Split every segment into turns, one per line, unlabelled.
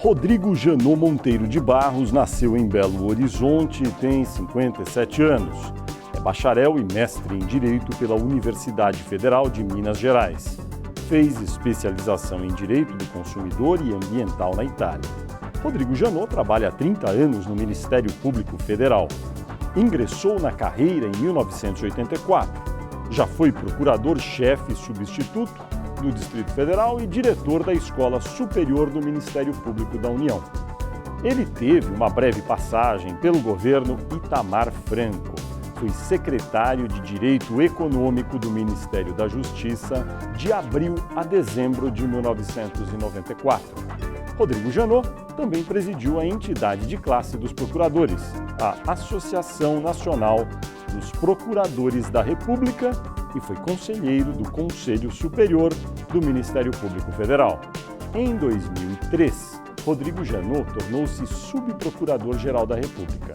Rodrigo Janot Monteiro de Barros nasceu em Belo Horizonte e tem 57 anos. É bacharel e mestre em Direito pela Universidade Federal de Minas Gerais. Fez especialização em Direito do Consumidor e Ambiental na Itália. Rodrigo Janot trabalha há 30 anos no Ministério Público Federal. Ingressou na carreira em 1984. Já foi procurador-chefe substituto no Distrito Federal e diretor da Escola Superior do Ministério Público da União. Ele teve uma breve passagem pelo governo Itamar Franco. Foi secretário de Direito Econômico do Ministério da Justiça de abril a dezembro de 1994. Rodrigo Janot também presidiu a entidade de classe dos procuradores, a Associação Nacional dos Procuradores da República, e foi conselheiro do Conselho Superior do Ministério Público Federal. Em 2003, Rodrigo Janot tornou-se subprocurador-geral da República.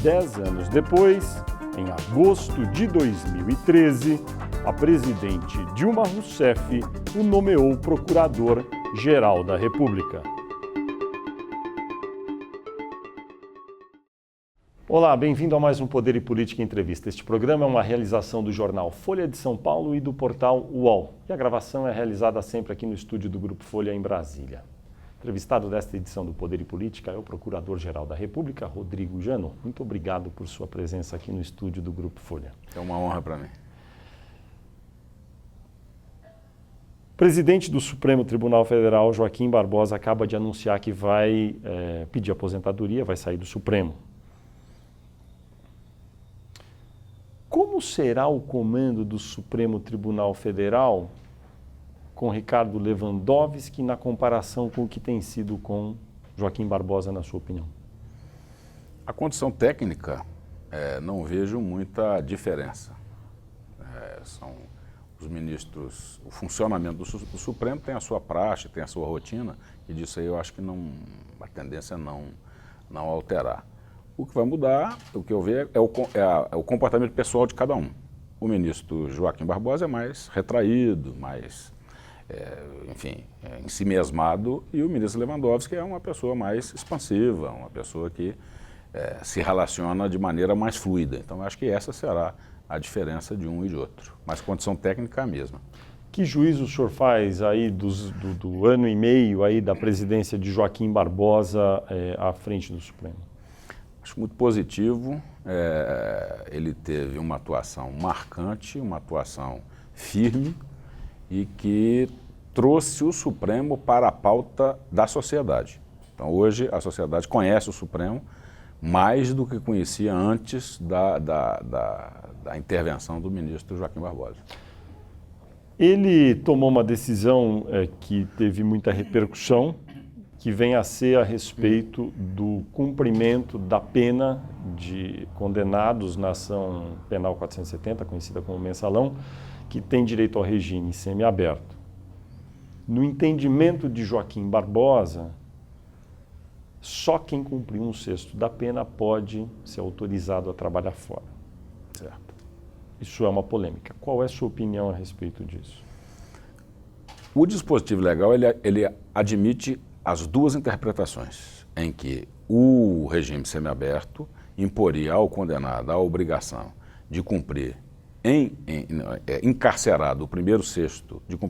10 anos depois, em agosto de 2013, a presidente Dilma Rousseff o nomeou procurador-geral da República. Olá, bem-vindo a mais um Poder e Política Entrevista. Este programa é uma realização do jornal Folha de São Paulo e do portal UOL. E a gravação é realizada sempre aqui no estúdio do Grupo Folha, em Brasília. Entrevistado desta edição do Poder e Política é o Procurador-Geral da República, Rodrigo Janot. Muito obrigado por sua presença aqui no estúdio do Grupo Folha.
É uma honra para mim.
O presidente do Supremo Tribunal Federal, Joaquim Barbosa, acaba de anunciar que vai pedir aposentadoria, vai sair do Supremo. Como será o comando do Supremo Tribunal Federal com Ricardo Lewandowski na comparação com o que tem sido com Joaquim Barbosa, na sua opinião?
A condição técnica, não vejo muita diferença. São os ministros, o funcionamento do Supremo tem a sua praxe, tem a sua rotina, e disso aí eu acho que a tendência é não alterar. O que vai mudar, o que eu vejo, é o comportamento pessoal de cada um. O ministro Joaquim Barbosa é mais retraído, mais, ensimesmado, e o ministro Lewandowski é uma pessoa mais expansiva, uma pessoa que se relaciona de maneira mais fluida. Então, acho que essa será a diferença de um e de outro. Mas a condição técnica é a mesma.
Que juízo o senhor faz aí do ano e meio aí da presidência de Joaquim Barbosa à frente do Supremo?
Acho muito positivo, ele teve uma atuação marcante, uma atuação firme e que trouxe o Supremo para a pauta da sociedade. Então hoje a sociedade conhece o Supremo mais do que conhecia antes da intervenção do ministro Joaquim Barbosa.
Ele tomou uma decisão que teve muita repercussão, que vem a ser a respeito do cumprimento da pena de condenados na ação penal 470, conhecida como mensalão, que tem direito ao regime semiaberto. No entendimento de Joaquim Barbosa, só quem cumpriu 1/6 da pena pode ser autorizado a trabalhar fora.
Certo.
Isso é uma polêmica. Qual é a sua opinião a respeito disso?
O dispositivo legal, ele admite as duas interpretações, em que o regime semiaberto imporia ao condenado a obrigação de cumprir encarcerado o 1/6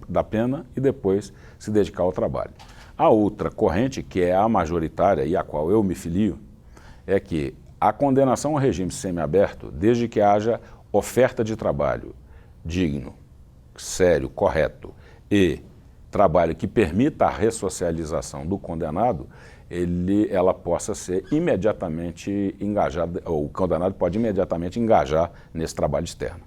da pena e depois se dedicar ao trabalho. A outra corrente, que é a majoritária e a qual eu me filio, é que a condenação ao regime semiaberto, desde que haja oferta de trabalho digno, sério, correto e trabalho que permita a ressocialização do condenado, ela possa ser imediatamente engajada, ou o condenado pode imediatamente engajar nesse trabalho externo.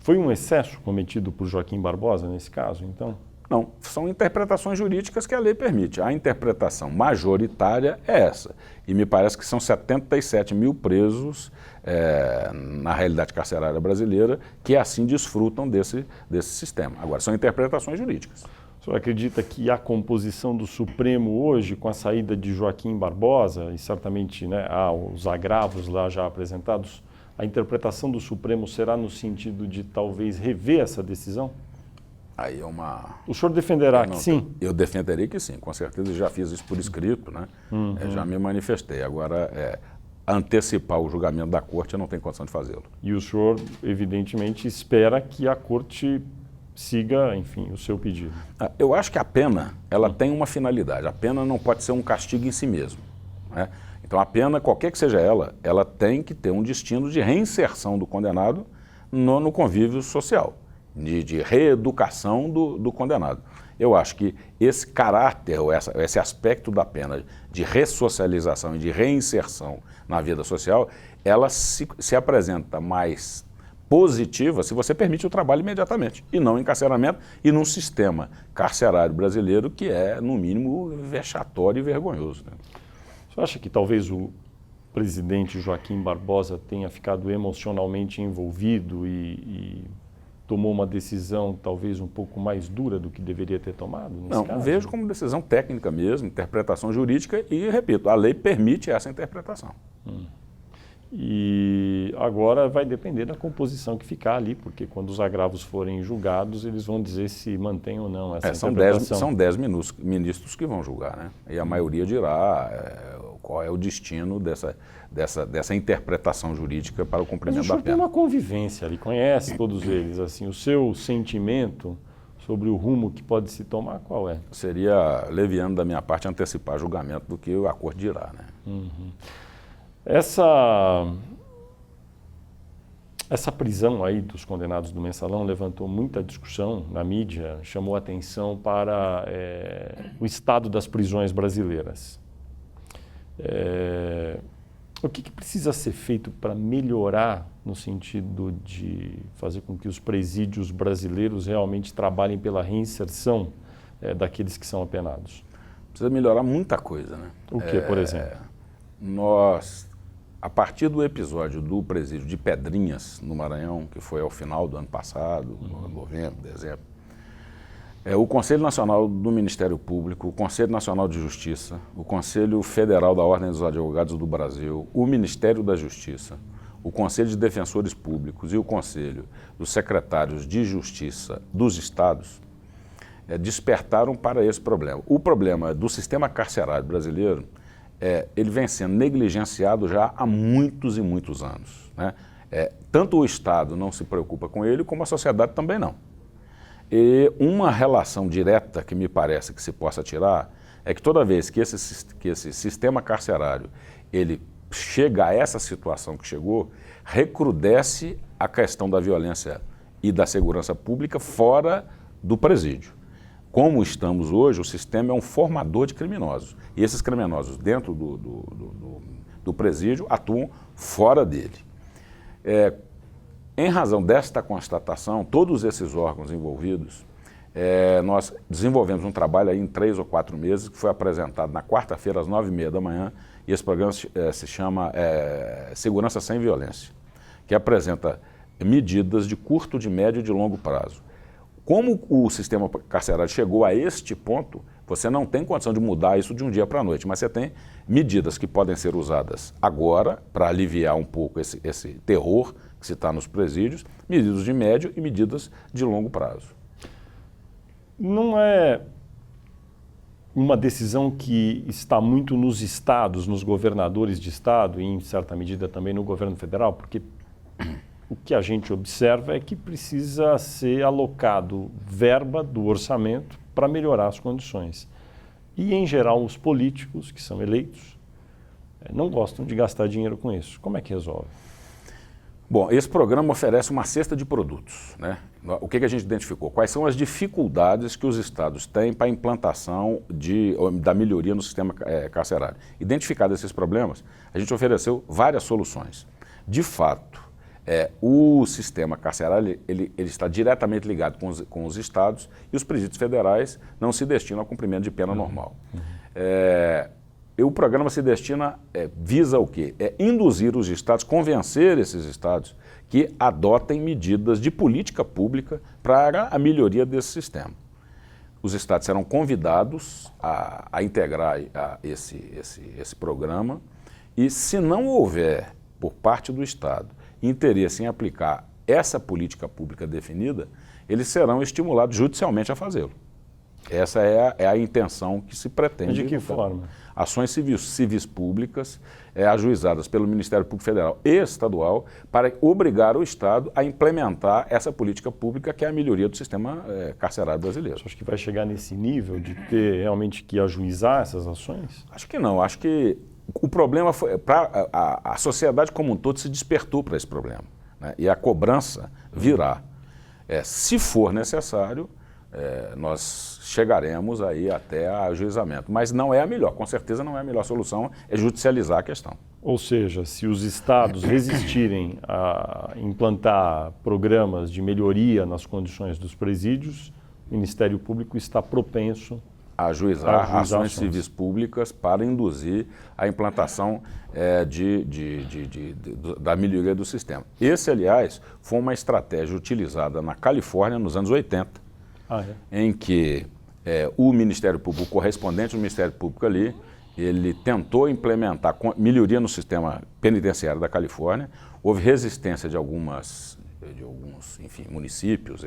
Foi um excesso cometido por Joaquim Barbosa nesse caso, então?
Não, são interpretações jurídicas que a lei permite. A interpretação majoritária é essa. E me parece que são 77 mil presos na realidade carcerária brasileira que assim desfrutam desse sistema. Agora, são interpretações jurídicas.
O senhor acredita que a composição do Supremo hoje, com a saída de Joaquim Barbosa, e certamente há os agravos lá já apresentados, a interpretação do Supremo será no sentido de talvez rever essa decisão?
Aí é uma...
O senhor defenderá que sim?
Eu defenderia que sim, com certeza. Já fiz isso por escrito, né? Já me manifestei. Agora, antecipar o julgamento da corte, eu não tenho condição de fazê-lo.
E o senhor, evidentemente, espera que a corte siga, enfim, o seu pedido.
Eu acho que a pena, ela tem uma finalidade. A pena não pode ser um castigo em si mesmo, né? Então, a pena, qualquer que seja ela tem que ter um destino de reinserção do condenado no convívio social, de reeducação do condenado. Eu acho que esse caráter, esse aspecto da pena de ressocialização e de reinserção na vida social, ela se apresenta mais positiva se você permite o trabalho imediatamente, e não encarceramento, e num sistema carcerário brasileiro que é, no mínimo, vexatório e vergonhoso, né?
Você acha que talvez o presidente Joaquim Barbosa tenha ficado emocionalmente envolvido e tomou uma decisão talvez um pouco mais dura do que deveria ter tomado nesse caso?
Não, vejo como decisão técnica mesmo, interpretação jurídica e, repito, a lei permite essa interpretação.
E agora vai depender da composição que ficar ali, porque quando os agravos forem julgados, eles vão dizer se mantém ou não essa interpretação.
São 10 ministros que vão julgar, né? E a maioria dirá qual é o destino dessa interpretação jurídica para o cumprimento da pena.
Mas o senhor tem uma convivência ali, conhece todos eles, assim, o seu sentimento sobre o rumo que pode se tomar, qual é?
Seria leviano da minha parte antecipar julgamento do que a corte dirá, né?
Essa prisão aí dos condenados do Mensalão levantou muita discussão na mídia, chamou atenção para o estado das prisões brasileiras. O que precisa ser feito para melhorar no sentido de fazer com que os presídios brasileiros realmente trabalhem pela reinserção daqueles que são apenados?
Precisa melhorar muita coisa, né?
O que, por exemplo?
A partir do episódio do presídio de Pedrinhas, no Maranhão, que foi ao final do ano passado, novembro, dezembro, o Conselho Nacional do Ministério Público, o Conselho Nacional de Justiça, o Conselho Federal da Ordem dos Advogados do Brasil, o Ministério da Justiça, o Conselho de Defensores Públicos e o Conselho dos Secretários de Justiça dos Estados despertaram para esse problema. O problema do sistema carcerário brasileiro ele vem sendo negligenciado já há muitos e muitos anos, né? Tanto o Estado não se preocupa com ele, como a sociedade também não. E uma relação direta que me parece que se possa tirar é que toda vez que esse sistema carcerário ele chega a essa situação que chegou, recrudesce a questão da violência e da segurança pública fora do presídio. Como estamos hoje, o sistema é um formador de criminosos. E esses criminosos dentro do presídio atuam fora dele. Em razão desta constatação, todos esses órgãos envolvidos, nós desenvolvemos um trabalho aí em 3 ou 4 meses, que foi apresentado na quarta-feira às 9h30 da manhã, e esse programa se chama Segurança Sem Violência, que apresenta medidas de curto, de médio e de longo prazo. Como o sistema carcerário chegou a este ponto, você não tem condição de mudar isso de um dia para a noite, mas você tem medidas que podem ser usadas agora para aliviar um pouco esse terror que se está nos presídios, medidas de médio e medidas de longo prazo.
Não é uma decisão que está muito nos estados, nos governadores de estado e, em certa medida, também no governo federal, porque o que a gente observa é que precisa ser alocado verba do orçamento para melhorar as condições. E, em geral, os políticos que são eleitos não gostam de gastar dinheiro com isso. Como é que resolve?
Bom, esse programa oferece uma cesta de produtos, né? O que a gente identificou? Quais são as dificuldades que os estados têm para a implantação da melhoria no sistema carcerário? Identificados esses problemas, a gente ofereceu várias soluções. De fato, o sistema carcerário ele está diretamente ligado com os estados e os presídios federais não se destinam ao cumprimento de pena normal. E o programa se destina, visa o quê? Induzir os estados, convencer esses estados que adotem medidas de política pública para a melhoria desse sistema. Os estados serão convidados a integrar esse programa e, se não houver, por parte do estado, interesse em aplicar essa política pública definida, eles serão estimulados judicialmente a fazê-lo. Essa é a intenção que se pretende.
De que forma?
Ações civis públicas ajuizadas pelo Ministério Público Federal e Estadual para obrigar o Estado a implementar essa política pública que é a melhoria do sistema carcerário brasileiro.
Você acha que vai chegar nesse nível de ter realmente que ajuizar essas ações?
Acho que não. Acho que o problema foi... A sociedade como um todo se despertou para esse problema, né? E a cobrança virá. Se for necessário, nós chegaremos aí até a ajuizamento. Mas não é a melhor, com certeza não é a melhor solução, é judicializar a questão.
Ou seja, se os estados resistirem a implantar programas de melhoria nas condições dos presídios, o Ministério Público está propenso
a ajuizar ações civis públicas para induzir a implantação da melhoria do sistema. Esse, aliás, foi uma estratégia utilizada na Califórnia nos anos 80, em que o Ministério Público, o correspondente do Ministério Público ali, ele tentou implementar melhoria no sistema penitenciário da Califórnia. Houve resistência de alguns, enfim, municípios,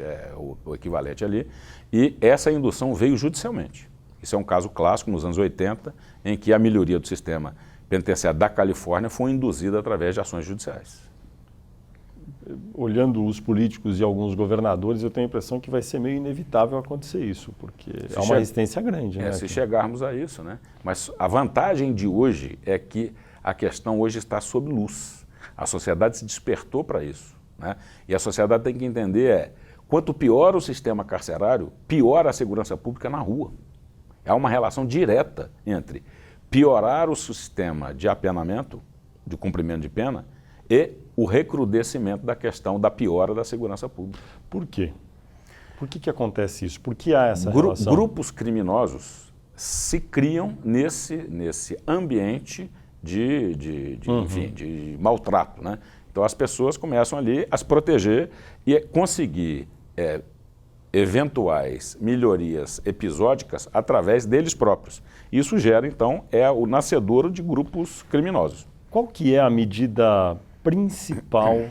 o equivalente ali, e essa indução veio judicialmente. Isso é um caso clássico nos anos 80, em que a melhoria do sistema penitenciário da Califórnia foi induzida através de ações judiciais.
Olhando os políticos e alguns governadores, eu tenho a impressão que vai ser meio inevitável acontecer isso, porque há uma resistência grande. Né,
se chegarmos a isso, né? Mas a vantagem de hoje é que a questão hoje está sob luz. A sociedade se despertou para isso, né? E a sociedade tem que entender quanto pior o sistema carcerário, pior a segurança pública na rua. Há uma relação direta entre piorar o sistema de apenamento, de cumprimento de pena, e o recrudescimento da questão da piora da segurança pública.
Por quê? Por que acontece isso? Por que há essa relação?
Grupos criminosos se criam nesse ambiente enfim, de maltrato, né? Então as pessoas começam ali a se proteger e conseguir eventuais melhorias episódicas através deles próprios. Isso gera, então, o nascedouro de grupos criminosos.
Qual que é a medida principal,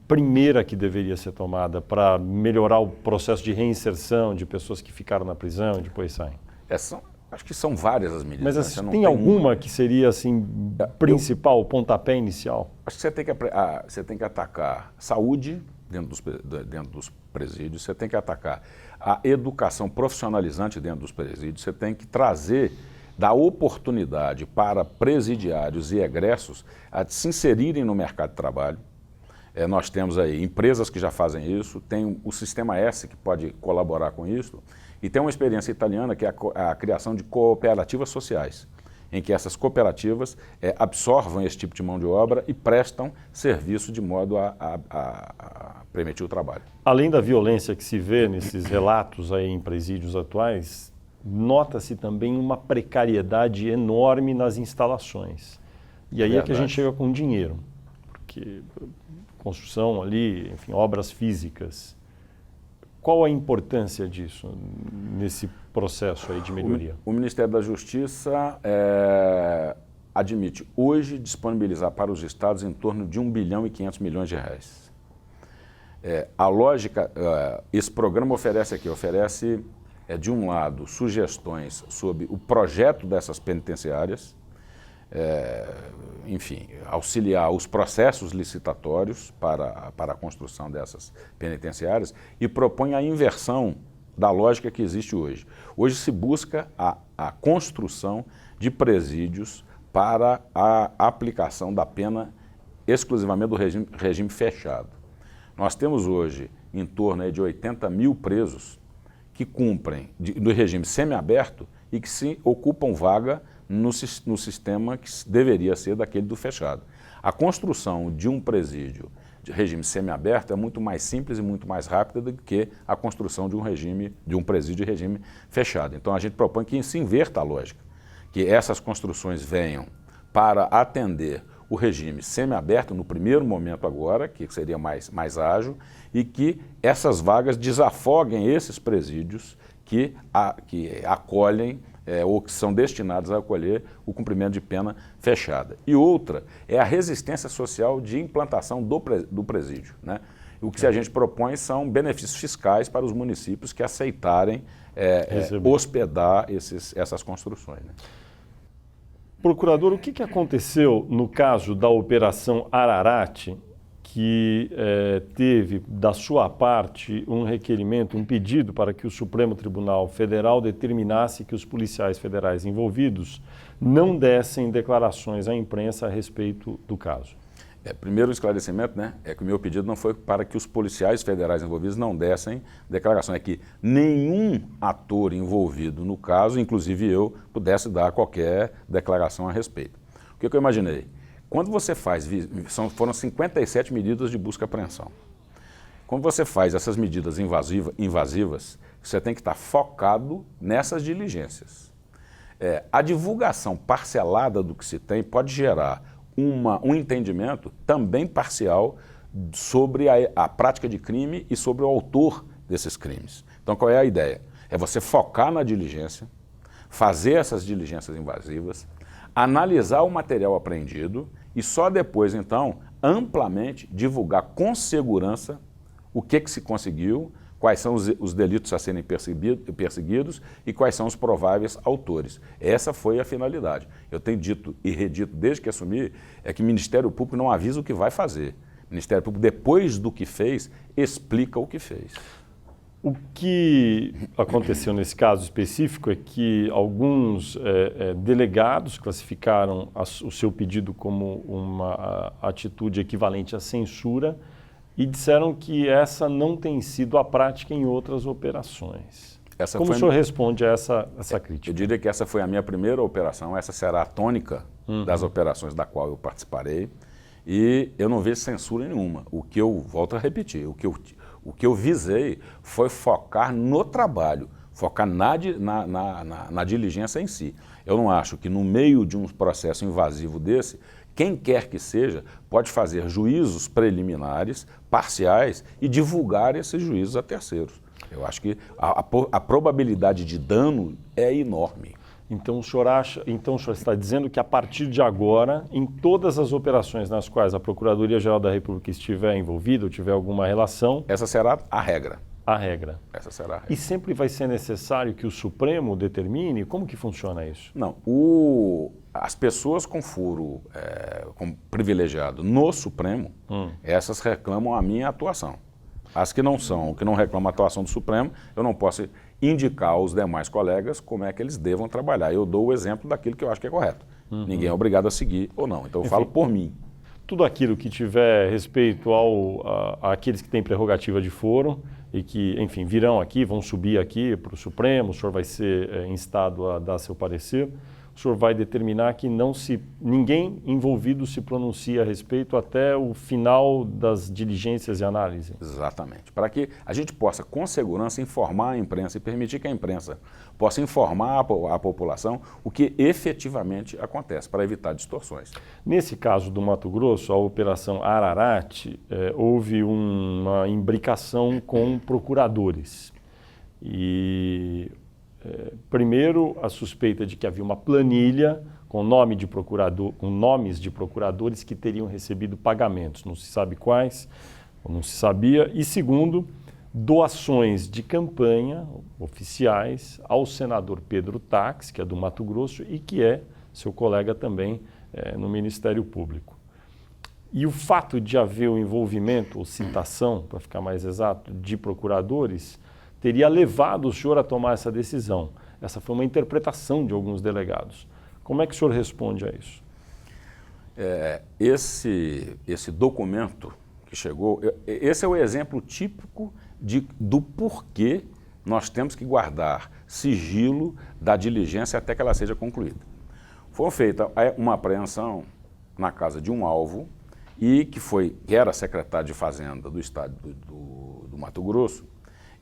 primeira que deveria ser tomada para melhorar o processo de reinserção de pessoas que ficaram na prisão e depois saem?
Acho que são várias as medidas.
Mas assim, tem alguma que seria assim principal, o pontapé inicial?
Acho que você tem que atacar saúde dentro dos presídios, você tem que atacar a educação profissionalizante dentro dos presídios, você tem que dar oportunidade para presidiários e egressos a se inserirem no mercado de trabalho. Nós temos aí empresas que já fazem isso, tem o Sistema S que pode colaborar com isso, e tem uma experiência italiana que é a criação de cooperativas sociais, em que essas cooperativas absorvam esse tipo de mão de obra e prestam serviço de modo a permitir o trabalho.
Além da violência que se vê nesses relatos aí em presídios atuais, nota-se também uma precariedade enorme nas instalações. E aí é que a gente chega com dinheiro, porque construção ali, enfim, obras físicas. Qual a importância disso nesse processo aí de melhoria?
O Ministério da Justiça admite hoje disponibilizar para os estados em torno de 1 bilhão e 500 milhões de reais. A lógica, esse programa oferece de um lado, sugestões sobre o projeto dessas penitenciárias, enfim, auxiliar os processos licitatórios para a construção dessas penitenciárias e propõe a inversão da lógica que existe hoje. Hoje se busca a construção de presídios para a aplicação da pena exclusivamente do regime fechado. Nós temos hoje em torno de 80 mil presos que cumprem do regime semiaberto e que se ocupam vaga no sistema que deveria ser daquele do fechado. A construção de um presídio de regime semiaberto é muito mais simples e muito mais rápida do que a construção de um presídio de regime fechado. Então a gente propõe que se inverta a lógica, que essas construções venham para atender o regime semiaberto no primeiro momento agora, que seria mais ágil, e que essas vagas desafoguem esses presídios que acolhem ou que são destinadas a acolher o cumprimento de pena fechada. E outra é a resistência social de implantação do presídio, né? O que a gente propõe são benefícios fiscais para os municípios que aceitarem hospedar essas construções, né?
Procurador, o que aconteceu no caso da Operação Ararate, que teve, da sua parte, um requerimento, um pedido para que o Supremo Tribunal Federal determinasse que os policiais federais envolvidos não dessem declarações à imprensa a respeito do caso?
Primeiro, o esclarecimento, né, é que o meu pedido não foi para que os policiais federais envolvidos não dessem declaração, é que nenhum ator envolvido no caso, inclusive eu, pudesse dar qualquer declaração a respeito. O que eu imaginei? Quando você faz, foram 57 medidas de busca e apreensão. Quando você faz essas medidas invasivas, você tem que estar focado nessas diligências. A divulgação parcelada do que se tem pode gerar um entendimento também parcial sobre a prática de crime e sobre o autor desses crimes. Então, qual é a ideia? É você focar na diligência, fazer essas diligências invasivas, analisar o material apreendido e só depois, então, amplamente divulgar com segurança o que se conseguiu, quais são os delitos a serem perseguidos e quais são os prováveis autores. Essa foi a finalidade. Eu tenho dito e redito desde que assumi, é que o Ministério Público não avisa o que vai fazer. O Ministério Público, depois do que fez, explica o que fez.
O que aconteceu nesse caso específico é que alguns delegados classificaram o seu pedido como uma atitude equivalente à censura e disseram que essa não tem sido a prática em outras operações. Como o senhor responde a essa crítica?
Eu diria que essa foi a minha primeira operação, essa será a tônica das operações da qual eu participarei e eu não vejo censura nenhuma. O que eu, volto a repetir, o que eu visei foi focar no trabalho, focar na diligência em si. Eu não acho que no meio de um processo invasivo desse, quem quer que seja pode fazer juízos preliminares, parciais e divulgar esses juízos a terceiros. Eu acho que a probabilidade de dano é enorme.
Então o senhor está dizendo que a partir de agora, em todas as operações nas quais a Procuradoria-Geral da República estiver envolvida ou tiver alguma relação...
Essa será a regra.
A regra.
Essa será a regra.
E sempre vai ser necessário que o Supremo determine? Como que funciona isso?
Não, as pessoas com furo privilegiado no Supremo, essas reclamam a minha atuação. As que não são, que não reclamam a atuação do Supremo, eu não posso indicar aos demais colegas como é que eles devam trabalhar. Eu dou o exemplo daquilo que eu acho que é correto. Ninguém é obrigado a seguir ou não. Então eu falo por mim.
Tudo aquilo que tiver respeito àqueles que têm prerrogativa de foro e que, enfim, virão aqui, vão subir aqui para o Supremo, o senhor vai ser instado a dar seu parecer, o senhor vai determinar que ninguém envolvido se pronuncie a respeito até o final das diligências e análise.
Exatamente. Para que a gente possa, com segurança, informar a imprensa e permitir que a imprensa possa informar a população o que efetivamente acontece, para evitar distorções.
Nesse caso do Mato Grosso, a Operação Ararate, houve uma imbricação com procuradores. E... primeiro, a suspeita de que havia uma planilha com nomes de procuradores que teriam recebido pagamentos, não se sabe quais, ou não se sabia. E segundo, doações de campanha oficiais ao senador Pedro Tax, que é do Mato Grosso e que é seu colega também no Ministério Público. E o fato de haver o envolvimento, ou citação, para ficar mais exato, de procuradores, teria levado o senhor a tomar essa decisão. Essa foi uma interpretação de alguns delegados. Como é que o senhor responde a isso?
Esse documento que chegou, esse é o exemplo típico do porquê nós temos que guardar sigilo da diligência até que ela seja concluída. Foi feita uma apreensão na casa de um alvo e que era secretário de Fazenda do estado do Mato Grosso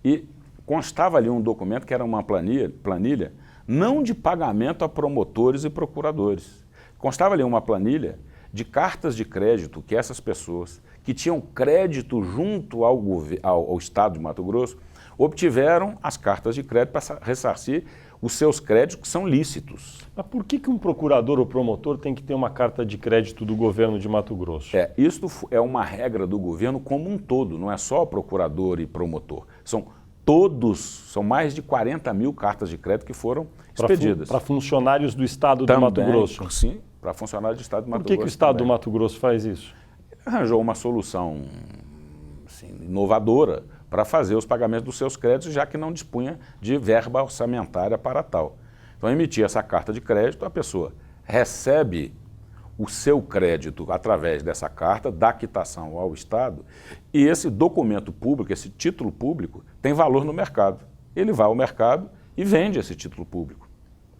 e constava ali um documento que era uma planilha não de pagamento a promotores e procuradores. Constava ali uma planilha de cartas de crédito que essas pessoas que tinham crédito junto ao Estado de Mato Grosso obtiveram as cartas de crédito para ressarcir os seus créditos que são lícitos.
Mas por que um procurador ou promotor tem que ter uma carta de crédito do governo de Mato Grosso?
Isso é uma regra do governo como um todo, não é só procurador e promotor. São mais de 40 mil cartas de crédito que foram expedidas.
Para funcionários do estado do Mato Grosso?
Sim, para funcionários do estado do Mato Grosso.
Por que o estado do Mato Grosso faz isso?
Arranjou uma solução inovadora para fazer os pagamentos dos seus créditos, já que não dispunha de verba orçamentária para tal. Então, emitir essa carta de crédito, a pessoa recebe o seu crédito através dessa carta, dá quitação ao Estado, e esse documento público, esse título público, tem valor no mercado. Ele vai ao mercado e vende esse título público.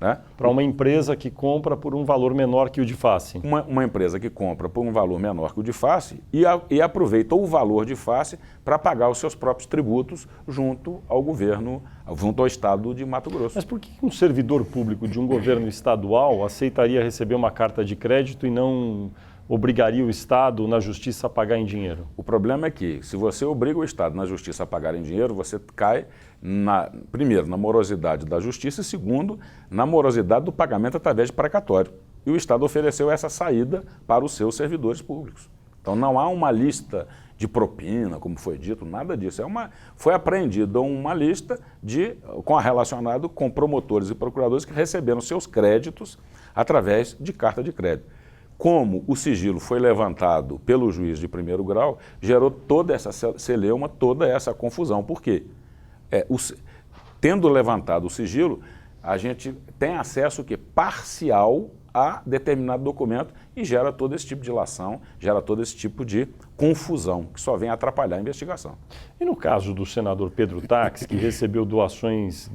Né?
Para uma empresa que compra por um valor menor que o de face.
Uma empresa que compra por um valor menor que o de face e aproveita o valor de face para pagar os seus próprios tributos junto ao governo, junto ao estado de Mato Grosso.
Mas por que um servidor público de um governo estadual aceitaria receber uma carta de crédito e não obrigaria o Estado na justiça a pagar em dinheiro?
O problema é que, se você obriga o Estado na justiça a pagar em dinheiro, você cai, primeiro, na morosidade da justiça e, segundo, na morosidade do pagamento através de precatório. E o Estado ofereceu essa saída para os seus servidores públicos. Então, não há uma lista de propina, como foi dito, nada disso. Foi apreendida uma lista relacionada com promotores e procuradores que receberam seus créditos através de carta de crédito. Como o sigilo foi levantado pelo juiz de primeiro grau, gerou toda essa celeuma, toda essa confusão. Por quê? Tendo levantado o sigilo, a gente tem acesso parcial a determinado documento e gera todo esse tipo de ilação, gera todo esse tipo de confusão, que só vem atrapalhar a investigação.
E no caso do senador Pedro Taques, que recebeu doações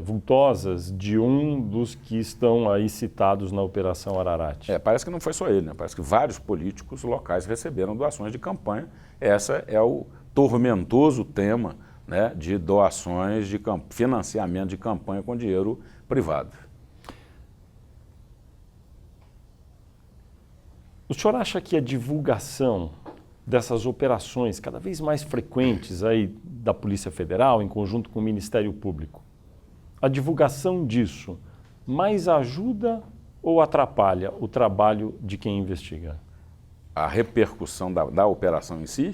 vultosas de um dos que estão aí citados na Operação Ararate?
Parece que não foi só ele, né? Parece que vários políticos locais receberam doações de campanha. Esse é o tormentoso tema, né, de doações, de financiamento de campanha com dinheiro privado.
O senhor acha que a divulgação dessas operações cada vez mais frequentes aí da Polícia Federal, em conjunto com o Ministério Público, a divulgação disso mais ajuda ou atrapalha o trabalho de quem investiga?
A repercussão da operação em si?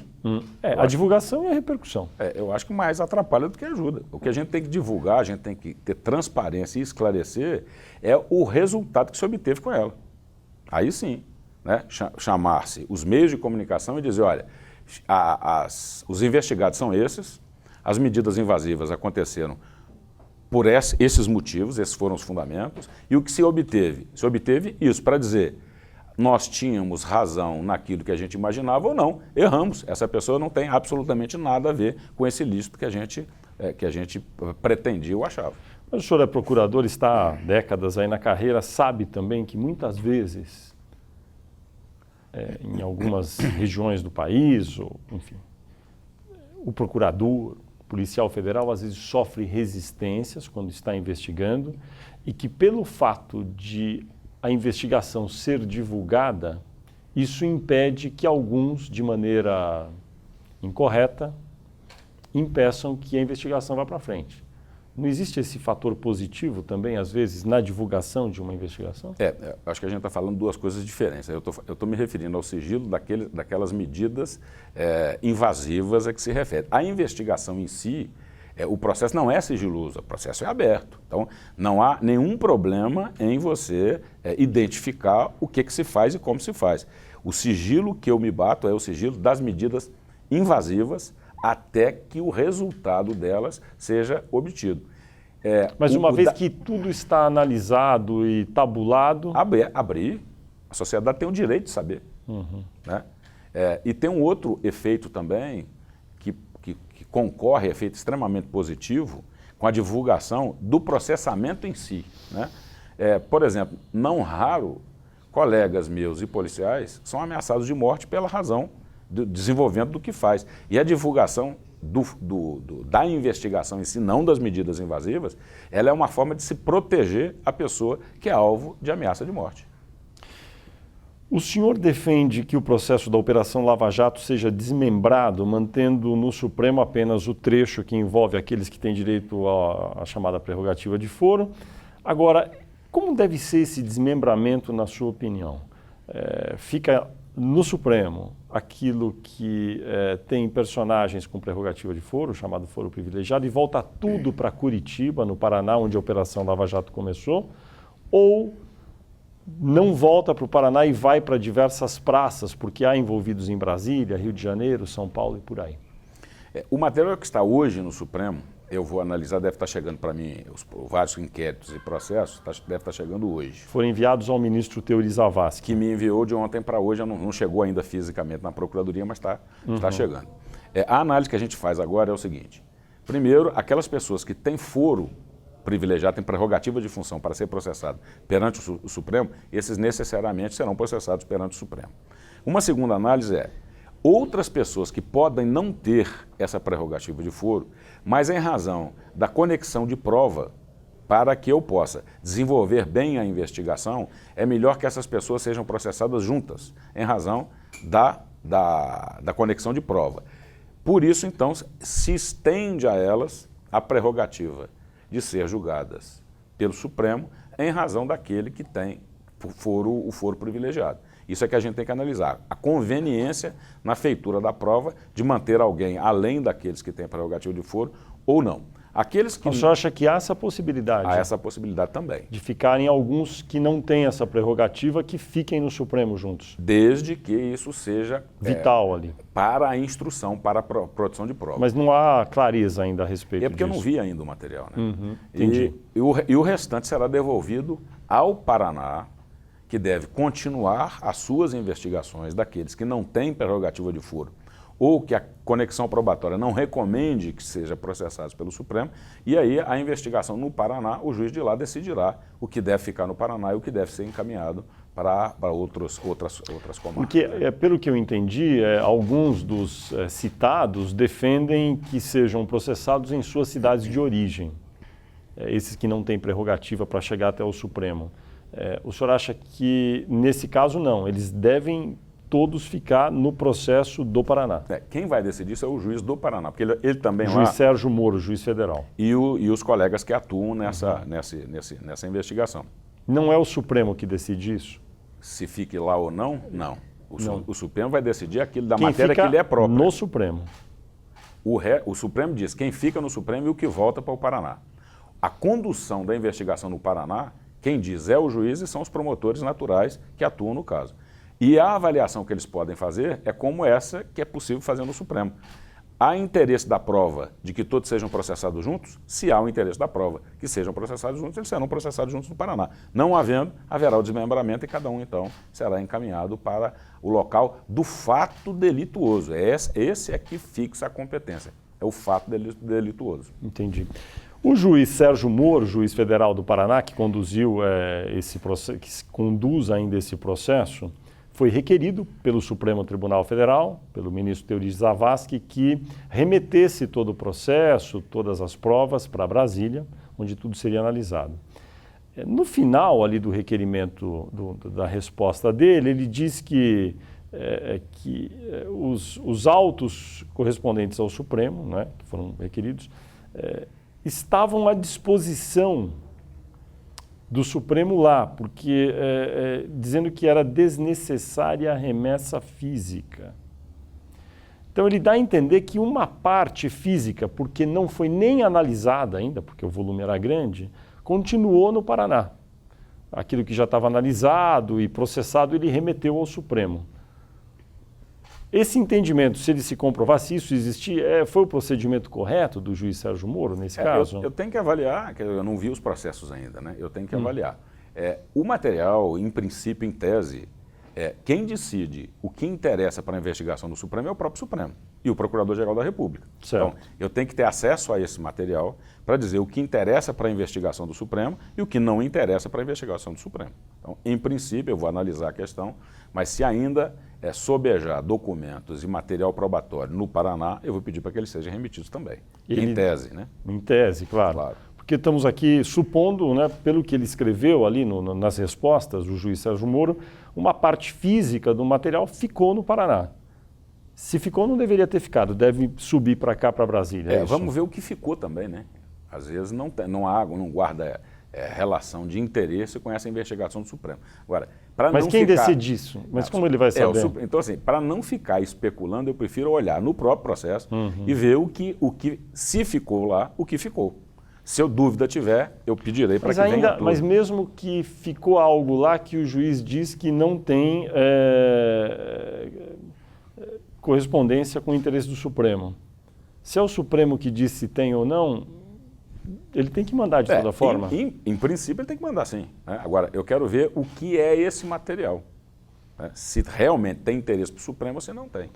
A divulgação e a repercussão.
Eu acho que mais atrapalha do que ajuda. O que a gente tem que divulgar, a gente tem que ter transparência e esclarecer é o resultado que se obteve com ela. Aí sim. Né, chamar-se os meios de comunicação e dizer, olha, os investigados são esses, as medidas invasivas aconteceram por esses motivos, esses foram os fundamentos, e o que se obteve? Se obteve isso, para dizer, nós tínhamos razão naquilo que a gente imaginava ou não, erramos, essa pessoa não tem absolutamente nada a ver com esse ilícito que a gente pretendia ou achava.
Mas o senhor é procurador, está há décadas aí na carreira, sabe também que muitas vezes em algumas regiões do país, ou, enfim, o procurador, o policial federal, às vezes sofre resistências quando está investigando e que pelo fato de a investigação ser divulgada, isso impede que alguns, de maneira incorreta, impeçam que a investigação vá para frente. Não existe esse fator positivo também, às vezes, na divulgação de uma investigação?
Acho que a gente está falando duas coisas diferentes. Eu estou me referindo ao sigilo daquelas medidas invasivas a que se refere. A investigação em si, o processo não é sigiloso, o processo é aberto. Então, não há nenhum problema em você identificar o que se faz e como se faz. O sigilo que eu me bato é o sigilo das medidas invasivas até que o resultado delas seja obtido.
Mas uma vez que tudo está analisado e tabulado...
Abrir, a sociedade tem o direito de saber. Né? E tem um outro efeito também, que concorre, efeito extremamente positivo, com a divulgação do processamento em si. Né? Por exemplo, não raro, colegas meus e policiais são ameaçados de morte pela razão do desenvolvimento do que faz. E a divulgação da investigação em si, não das medidas invasivas, ela é uma forma de se proteger a pessoa que é alvo de ameaça de morte.
O senhor defende que o processo da Operação Lava Jato seja desmembrado, mantendo no Supremo apenas o trecho que envolve aqueles que têm direito à chamada prerrogativa de foro. Agora, como deve ser esse desmembramento, na sua opinião? Fica no Supremo aquilo que tem personagens com prerrogativa de foro, chamado foro privilegiado, e volta tudo para Curitiba, no Paraná, onde a Operação Lava Jato começou, ou não volta para o Paraná e vai para diversas praças, porque há envolvidos em Brasília, Rio de Janeiro, São Paulo e por aí?
O material que está hoje no Supremo, eu vou analisar, deve estar chegando para mim, vários inquéritos e processos, deve estar chegando hoje.
Foram enviados ao ministro Teori Zavascki.
Que me enviou de ontem para hoje, não chegou ainda fisicamente na Procuradoria, mas está chegando. A análise que a gente faz agora é o seguinte: primeiro, aquelas pessoas que têm foro privilegiado, têm prerrogativa de função para ser processado perante o Supremo, esses necessariamente serão processados perante o Supremo. Uma segunda análise é outras pessoas que podem não ter essa prerrogativa de foro, mas em razão da conexão de prova para que eu possa desenvolver bem a investigação, é melhor que essas pessoas sejam processadas juntas, em razão da conexão de prova. Por isso, então, se estende a elas a prerrogativa de ser julgadas pelo Supremo em razão daquele que tem o foro privilegiado. Isso é que a gente tem que analisar. A conveniência na feitura da prova de manter alguém além daqueles que têm a prerrogativa de foro ou não. Aqueles que...
O senhor acha que há essa possibilidade?
Há essa possibilidade também.
De ficarem alguns que não têm essa prerrogativa, que fiquem no Supremo juntos?
Desde que isso seja...
vital ali.
Para a instrução, para a produção de prova.
Mas não há clareza ainda a respeito disso.
É porque eu não vi ainda o material, né?
Entendi.
E o restante será devolvido ao Paraná, que deve continuar as suas investigações daqueles que não têm prerrogativa de foro ou que a conexão probatória não recomende que seja processados pelo Supremo, e aí a investigação no Paraná, o juiz de lá decidirá o que deve ficar no Paraná e o que deve ser encaminhado para outras comarcas.
Porque, pelo que eu entendi, alguns dos citados defendem que sejam processados em suas cidades de origem, esses que não têm prerrogativa para chegar até o Supremo. O senhor acha que, nesse caso, não, eles devem todos ficar no processo do Paraná?
Quem vai decidir isso é o juiz do Paraná, porque ele também
o juiz Sérgio Moro, juiz federal.
E os colegas que atuam nessa investigação.
Não é o Supremo que decide isso?
Se fique lá ou não, não. O Supremo vai decidir aquilo da
quem
matéria que lhe é própria.
No Supremo.
O Supremo diz quem fica no Supremo e o que volta para o Paraná. A condução da investigação no Paraná, quem diz é o juiz e são os promotores naturais que atuam no caso. E a avaliação que eles podem fazer é como essa que é possível fazer no Supremo. Há interesse da prova de que todos sejam processados juntos? Se há o interesse da prova que sejam processados juntos, eles serão processados juntos no Paraná. Não havendo, haverá o desmembramento e cada um, então, será encaminhado para o local do fato delituoso. Esse é que fixa a competência, é o fato delituoso.
Entendi. O juiz Sérgio Moro, juiz federal do Paraná, que conduziu esse processo, que conduz ainda esse processo, foi requerido pelo Supremo Tribunal Federal, pelo ministro Teori Zavascki, que remetesse todo o processo, todas as provas para Brasília, onde tudo seria analisado. No final ali do requerimento, da resposta dele, ele diz que os autos correspondentes ao Supremo, né, que foram requeridos, estavam à disposição do Supremo lá, porque dizendo que era desnecessária a remessa física. Então ele dá a entender que uma parte física, porque não foi nem analisada ainda, porque o volume era grande, continuou no Paraná. Aquilo que já estava analisado e processado, ele remeteu ao Supremo. Esse entendimento, se ele se comprovasse isso existir, foi o procedimento correto do juiz Sérgio Moro nesse caso?
Eu tenho que avaliar, eu não vi os processos ainda, né? Eu tenho que avaliar. O material, em princípio, em tese, quem decide o que interessa para a investigação do Supremo é o próprio Supremo e o Procurador-Geral da República.
Certo.
Então, eu tenho que ter acesso a esse material para dizer o que interessa para a investigação do Supremo e o que não interessa para a investigação do Supremo. Então, em princípio, eu vou analisar a questão, mas se ainda sobejar documentos e material probatório no Paraná, eu vou pedir para que eles sejam remetidos também. Em tese, né?
Em tese, claro. Porque estamos aqui supondo, né, pelo que ele escreveu ali nas respostas, o juiz Sérgio Moro, uma parte física do material ficou no Paraná. Se ficou, não deveria ter ficado, deve subir para cá, para Brasília.
Vamos ver o que ficou também, né? Às vezes não guarda relação de interesse com essa investigação do Supremo. Agora,
mas quem decide isso? Mas como ele vai saber?
Então, assim, para não ficar especulando, eu prefiro olhar no próprio processo e ver se ficou lá, o que ficou. Se eu dúvida tiver, eu pedirei para que venha tudo.
Mas mesmo que ficou algo lá que o juiz diz que não tem correspondência com o interesse do Supremo. Se é o Supremo que diz se tem ou não, ele tem que mandar de toda forma.
Em princípio, ele tem que mandar sim. Né? Agora, eu quero ver o que é esse material. Né? Se realmente tem interesse para o Supremo ou se não tem.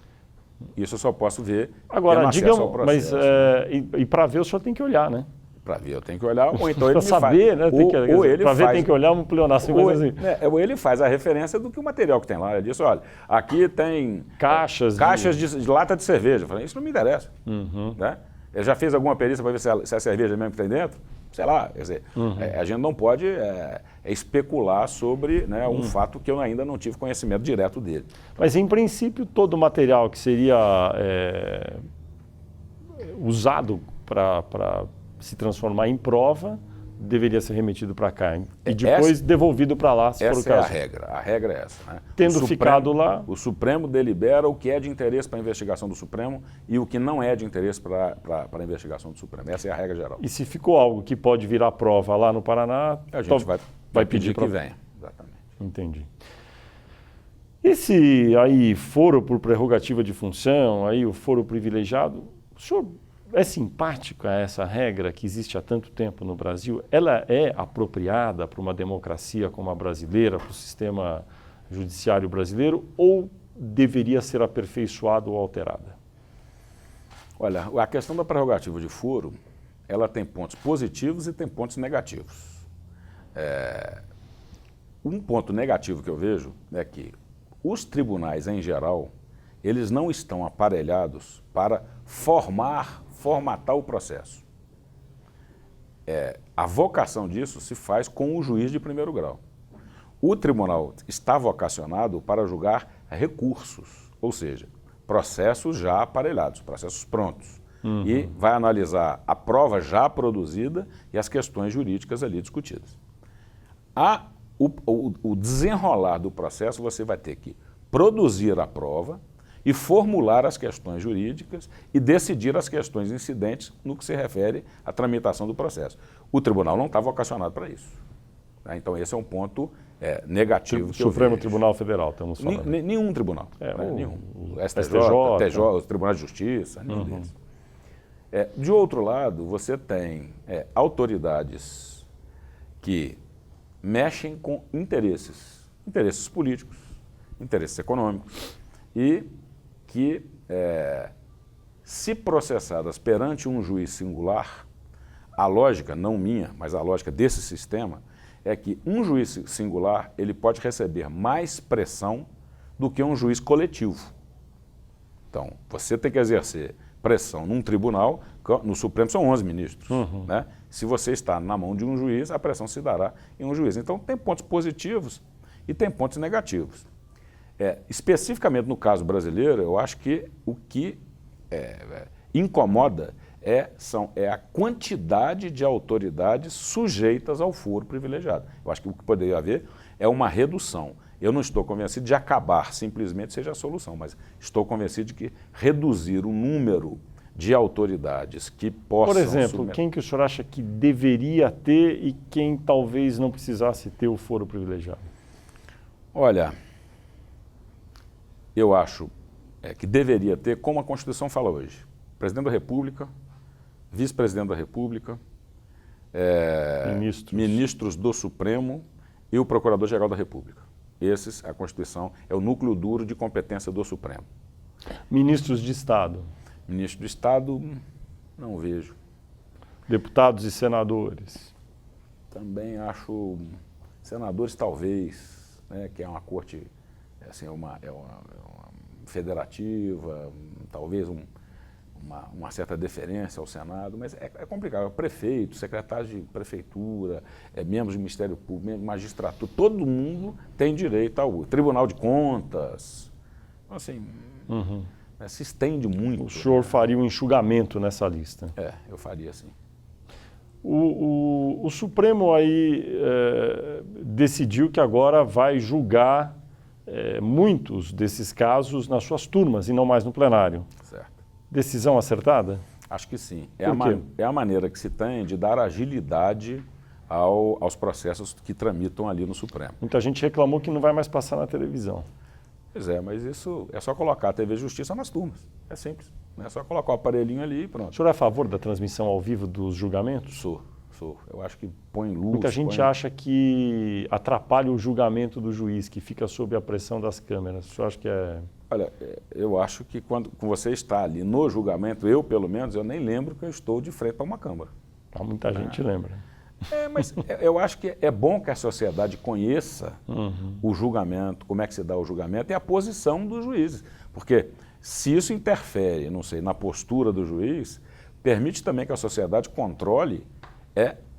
Isso eu só posso ver
agora, digamos,
ao processo.
E para ver o senhor tem que olhar, né?
Para ver eu tenho que olhar, ou então ele me
saber,
faz...
né? Para ver tem que olhar um pleonasmo.
Ou ele faz a referência do que o material que tem lá. Ele diz, olha, aqui tem
caixas
de lata de cerveja. Eu falei, isso não me interessa. Né? Ele já fez alguma perícia para ver se é a cerveja mesmo que tem dentro? Sei lá. Quer dizer, a gente não pode especular sobre, né, um fato que eu ainda não tive conhecimento direto dele.
Mas, em princípio, todo o material que seria usado para se transformar em prova deveria ser remetido para cá e depois devolvido para lá, se for o caso.
Essa é a regra. A regra é essa. Né?
Tendo ficado lá...
O Supremo delibera o que é de interesse para a investigação do Supremo e o que não é de interesse para a investigação do Supremo. Essa é a regra geral.
E se ficou algo que pode virar prova lá no Paraná...
A gente vai pedir que venha. Exatamente.
Entendi. Esse aí foro por prerrogativa de função, aí o foro privilegiado, o senhor... É simpática essa regra que existe há tanto tempo no Brasil? Ela é apropriada para uma democracia como a brasileira, para o sistema judiciário brasileiro, ou deveria ser aperfeiçoada ou alterada?
Olha, a questão da prerrogativa de foro, ela tem pontos positivos e tem pontos negativos. Um ponto negativo que eu vejo é que os tribunais, em geral, eles não estão aparelhados para formatar o processo. A vocação disso se faz com o juiz de primeiro grau. O tribunal está vocacionado para julgar recursos, ou seja, processos já aparelhados, processos prontos. E vai analisar a prova já produzida e as questões jurídicas ali discutidas. O desenrolar do processo, você vai ter que produzir a prova e formular as questões jurídicas e decidir as questões incidentes no que se refere à tramitação do processo. O tribunal não está vocacionado para isso. Tá? Então, esse é um ponto negativo que eu vejo.
Supremo Tribunal Federal, estamos falando.
Nenhum tribunal. Nenhum.
O
STJ, TJ, os tribunais de justiça, nenhum deles. De outro lado, você tem autoridades que mexem com interesses políticos, interesses econômicos, e que, se processadas perante um juiz singular, a lógica, não minha, mas a lógica desse sistema, é que um juiz singular ele pode receber mais pressão do que um juiz coletivo. Então, você tem que exercer pressão num tribunal, no Supremo são 11 ministros. Né? Se você está na mão de um juiz, a pressão se dará em um juiz. Então, tem pontos positivos e tem pontos negativos. Especificamente no caso brasileiro, eu acho que o que incomoda é a quantidade de autoridades sujeitas ao foro privilegiado. Eu acho que o que poderia haver é uma redução. Eu não estou convencido de acabar simplesmente seja a solução, mas estou convencido de que reduzir o número de autoridades que possam...
Por exemplo, quem que o senhor acha que deveria ter e quem talvez não precisasse ter o foro privilegiado?
Olha, eu acho que deveria ter, como a Constituição fala hoje, presidente da República, vice-presidente da República, ministros do Supremo e o Procurador-Geral da República. Esses, a Constituição, é o núcleo duro de competência do Supremo.
Ministros de Estado?
Ministro de Estado, não vejo.
Deputados e senadores?
Também acho, senadores talvez, né, que é uma corte, assim, uma federativa, talvez um uma certa deferência ao Senado, mas é complicado. Prefeito, secretário de prefeitura, membros do Ministério Público, magistratura, todo mundo tem direito ao Tribunal de Contas. Então, assim, se estende muito.
O senhor faria um enxugamento nessa lista?
Eu faria, sim.
O Supremo aí decidiu que agora vai julgar muitos desses casos nas suas turmas e não mais no plenário.
Certo.
Decisão acertada?
Acho que sim.
Por quê?
É a maneira que se tem de dar agilidade aos processos que tramitam ali no Supremo.
Muita gente reclamou que não vai mais passar na televisão.
Pois é, mas isso é só colocar a TV Justiça nas turmas. É simples. É só colocar o aparelhinho ali e pronto.
O senhor é a favor da transmissão ao vivo dos julgamentos?
Sou. Eu acho que põe luz.
Muita gente acha que atrapalha o julgamento do juiz, que fica sob a pressão das câmeras. O senhor acha que é...
Olha, eu acho que quando você está ali no julgamento, eu pelo menos, eu nem lembro que eu estou de frente a uma câmara.
Muita gente lembra.
Mas eu acho que é bom que a sociedade conheça o julgamento, como é que se dá o julgamento e a posição dos juízes. Porque se isso interfere, não sei, na postura do juiz, permite também que a sociedade controle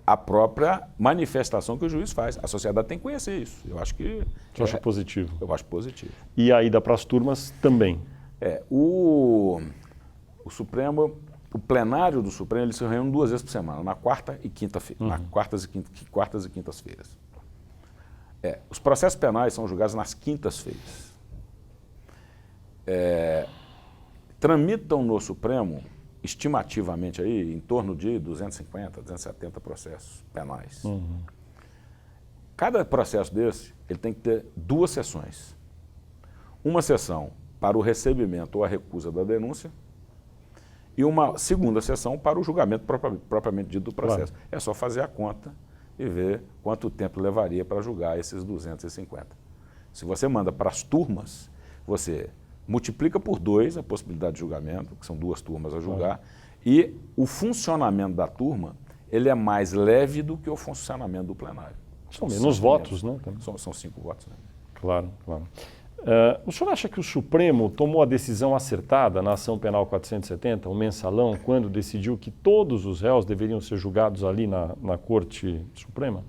a própria manifestação que o juiz faz. A sociedade tem que conhecer isso. Eu acho que...
Você acha positivo?
Eu acho positivo.
E a ida para as turmas também?
O Supremo... O plenário do Supremo ele se reúne 2 vezes por semana, na quarta e quinta-feira, quartas e quintas-feiras. Os processos penais são julgados nas quintas-feiras. Tramitam no Supremo, estimativamente, aí, em torno de 250, 270 processos penais. Cada processo desse ele tem que ter 2 sessões. Uma sessão para o recebimento ou a recusa da denúncia, e uma segunda sessão para o julgamento propriamente dito do processo. Claro. É só fazer a conta e ver quanto tempo levaria para julgar esses 250. Se você manda para as turmas, você multiplica por 2 a possibilidade de julgamento, que são 2 turmas a julgar, e o funcionamento da turma ele é mais leve do que o funcionamento do plenário.
São menos votos, né?
São 5 votos. Né?
Claro. O senhor acha que o Supremo tomou a decisão acertada na ação penal 470, o mensalão, quando decidiu que todos os réus deveriam ser julgados ali na Corte Suprema?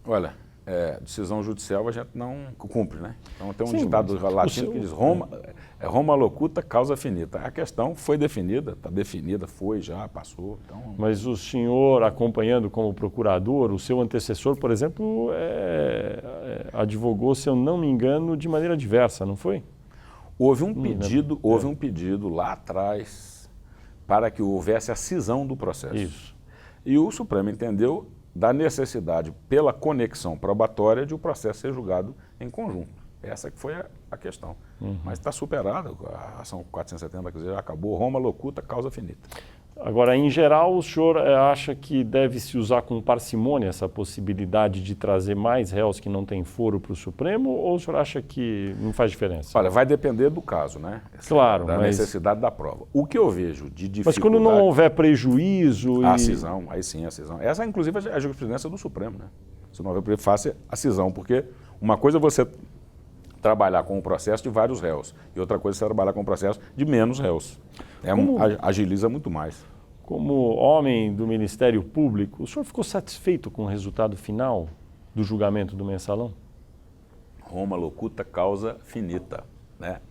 Olha, decisão judicial a gente não cumpre, né? Então tem um ditado latino que diz Roma locuta, causa finita. A questão foi definida, está definida, foi já, passou. Então...
Mas o senhor, acompanhando como procurador, o seu antecessor, por exemplo, advogou, se eu não me engano, de maneira diversa, não foi?
Houve um pedido lá atrás para que houvesse a cisão do processo.
Isso.
E o Supremo entendeu da necessidade, pela conexão probatória, de o processo ser julgado em conjunto. Essa que foi a questão. Mas está superada, a ação 470, quer dizer, já acabou, Roma locuta, causa finita.
Agora, em geral, o senhor acha que deve se usar com parcimônia essa possibilidade de trazer mais réus que não têm foro para o Supremo, ou o senhor acha que não faz diferença?
Olha, vai depender do caso, né?
Claro,
da necessidade da prova. O que eu vejo de dificuldade...
Mas quando não houver prejuízo...
A cisão, aí sim, a cisão. Essa, inclusive, é a jurisprudência do Supremo, né? Se não houver prejuízo, faça a cisão, porque uma coisa é você trabalhar com o processo de vários réus, e outra coisa é você trabalhar com o processo de menos réus. Agiliza muito mais.
Como homem do Ministério Público, o senhor ficou satisfeito com o resultado final do julgamento do mensalão?
Roma locuta, causa finita, né?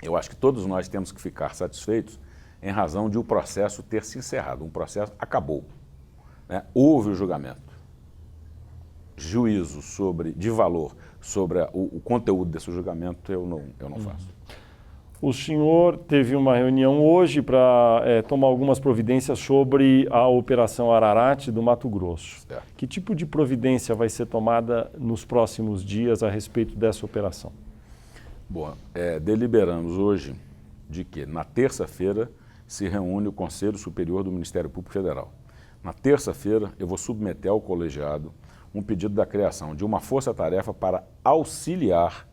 Eu acho que todos nós temos que ficar satisfeitos em razão de o processo ter se encerrado. Um processo acabou, né? Houve o julgamento. Juízo de valor sobre o conteúdo desse julgamento eu não faço.
O senhor teve uma reunião hoje para tomar algumas providências sobre a Operação Ararat do Mato Grosso.
Certo.
Que tipo de providência vai ser tomada nos próximos dias a respeito dessa operação?
Bom, deliberamos hoje de que na terça-feira se reúne o Conselho Superior do Ministério Público Federal. Na terça-feira eu vou submeter ao colegiado um pedido da criação de uma força-tarefa para auxiliar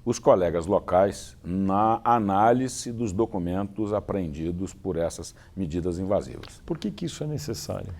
os colegas locais na análise dos documentos apreendidos por essas medidas invasivas.
Por que isso é necessário?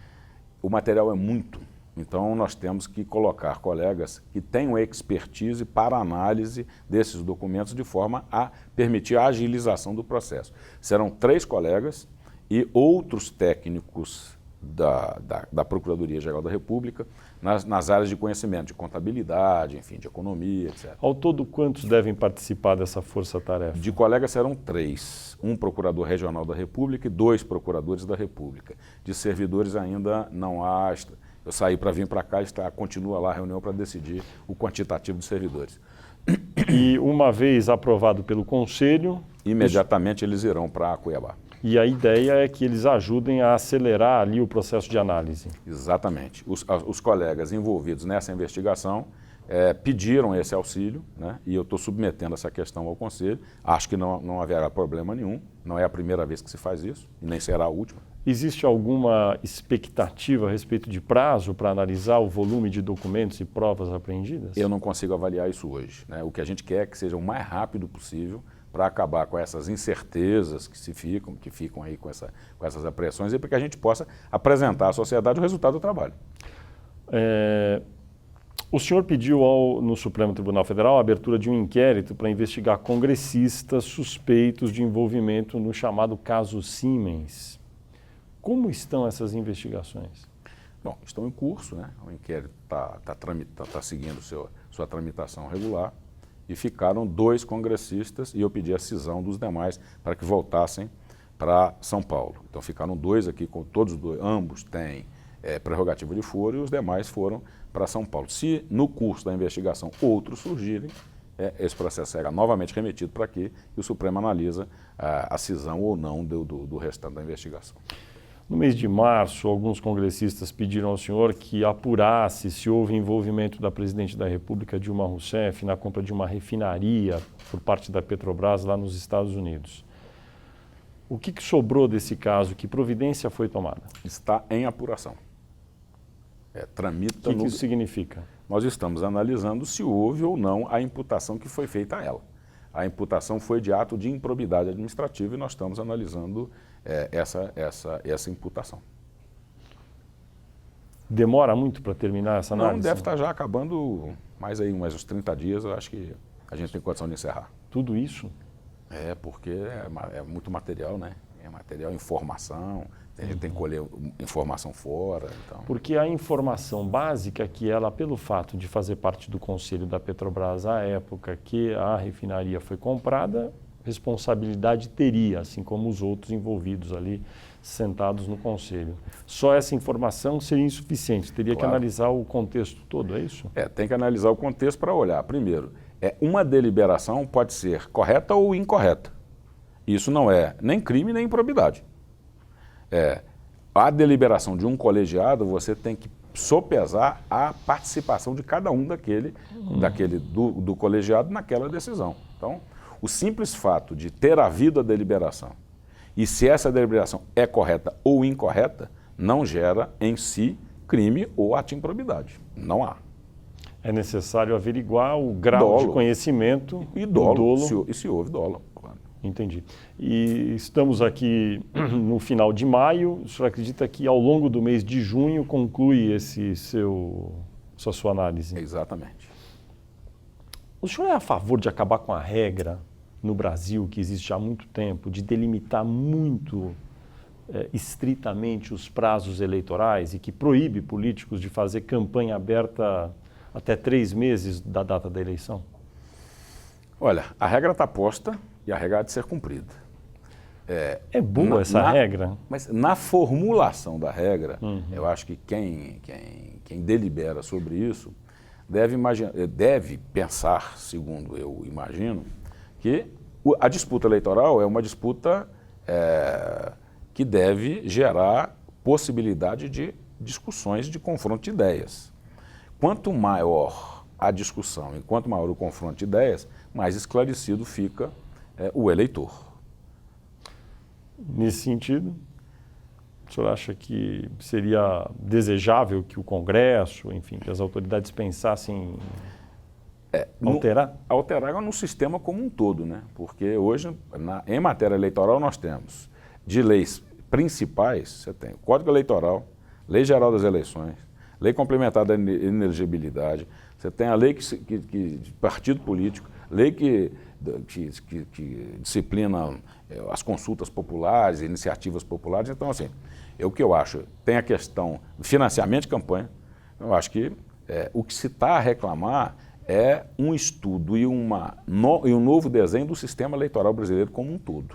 O material é muito Então, nós temos que colocar colegas que tenham expertise para análise desses documentos de forma a permitir a agilização do processo. Serão 3 colegas e outros técnicos da Procuradoria-Geral da República nas áreas de conhecimento, de contabilidade, enfim, de economia, etc.
Ao todo, quantos devem participar dessa força-tarefa?
De colegas serão 3, um procurador regional da República e 2 procuradores da República. De servidores ainda não há... Eu saí para vir para cá e continua lá a reunião para decidir o quantitativo de servidores.
E uma vez aprovado pelo Conselho...
Imediatamente eles irão para Cuiabá.
E a ideia é que eles ajudem a acelerar ali o processo de análise.
Exatamente. Os colegas envolvidos nessa investigação pediram esse auxílio, né? E eu estou submetendo essa questão ao Conselho. Acho que não haverá problema nenhum. Não é a primeira vez que se faz isso e nem será a última.
Existe alguma expectativa a respeito de prazo para analisar o volume de documentos e provas apreendidas?
Eu não consigo avaliar isso hoje, né? O que a gente quer é que seja o mais rápido possível para acabar com essas incertezas que ficam aí com essas apreensões e para que a gente possa apresentar à sociedade o resultado do trabalho.
O senhor pediu no Supremo Tribunal Federal a abertura de um inquérito para investigar congressistas suspeitos de envolvimento no chamado caso Siemens. Como estão essas investigações?
Bom, estão em curso, né? O inquérito está seguindo sua tramitação regular e ficaram 2 congressistas e eu pedi a cisão dos demais para que voltassem para São Paulo. Então ficaram 2 aqui, ambos têm prerrogativa de foro e os demais foram para São Paulo. Se no curso da investigação outros surgirem, esse processo será novamente remetido para aqui e o Supremo analisa a cisão ou não do restante da investigação.
No mês de março, alguns congressistas pediram ao senhor que apurasse se houve envolvimento da presidente da República, Dilma Rousseff, na compra de uma refinaria por parte da Petrobras lá nos Estados Unidos. O que sobrou desse caso? Que providência foi tomada?
Está em apuração. Tramita
O que isso significa?
Nós estamos analisando se houve ou não a imputação que foi feita a ela. A imputação foi de ato de improbidade administrativa e nós estamos analisando essa imputação.
Demora muito para terminar essa análise?
Não, deve estar já acabando mais uns 30 dias, eu acho que a gente tem condição de encerrar.
Tudo isso?
Porque é muito material, né? É material, informação, a gente tem que colher informação fora. Então.
Porque a informação básica que ela, pelo fato de fazer parte do conselho da Petrobras à época que a refinaria foi comprada, responsabilidade teria, assim como os outros envolvidos ali sentados no conselho. Só essa informação seria insuficiente, teria que analisar o contexto todo, é isso?
Tem que analisar o contexto para olhar. Primeiro, uma deliberação pode ser correta ou incorreta. Isso não é nem crime nem improbidade. A deliberação de um colegiado, você tem que sopesar a participação de cada um do colegiado naquela decisão. Então, o simples fato de ter havido a deliberação e se essa deliberação é correta ou incorreta, não gera em si crime ou ato de improbidade. Não há.
É necessário averiguar o grau de conhecimento
e dolo. E se houve dolo, claro.
Entendi. E estamos aqui no final de maio. O senhor acredita que ao longo do mês de junho conclui sua análise?
Exatamente.
O senhor é a favor de acabar com a regra no Brasil, que existe há muito tempo, de delimitar muito estritamente os prazos eleitorais e que proíbe políticos de fazer campanha aberta até 3 meses da data da eleição?
Olha, a regra está posta e a regra há de ser cumprida.
É boa essa regra?
Mas na formulação da regra, eu acho que quem delibera sobre isso deve pensar, segundo eu imagino, que a disputa eleitoral é uma disputa que deve gerar possibilidade de discussões, de confronto de ideias. Quanto maior a discussão e quanto maior o confronto de ideias, mais esclarecido fica o eleitor.
Nesse sentido, o senhor acha que seria desejável que o Congresso, enfim, que as autoridades pensassem
alterar no sistema como um todo, né? Porque hoje, em matéria eleitoral, nós temos de leis principais, você tem o Código Eleitoral, Lei Geral das Eleições, lei complementar da inelegibilidade, você tem a lei de partido político, lei que disciplina as consultas populares, iniciativas populares. Então, assim, o que eu acho, tem a questão do financiamento de campanha. Eu acho que o que se está a reclamar é um estudo e um novo desenho do sistema eleitoral brasileiro como um todo.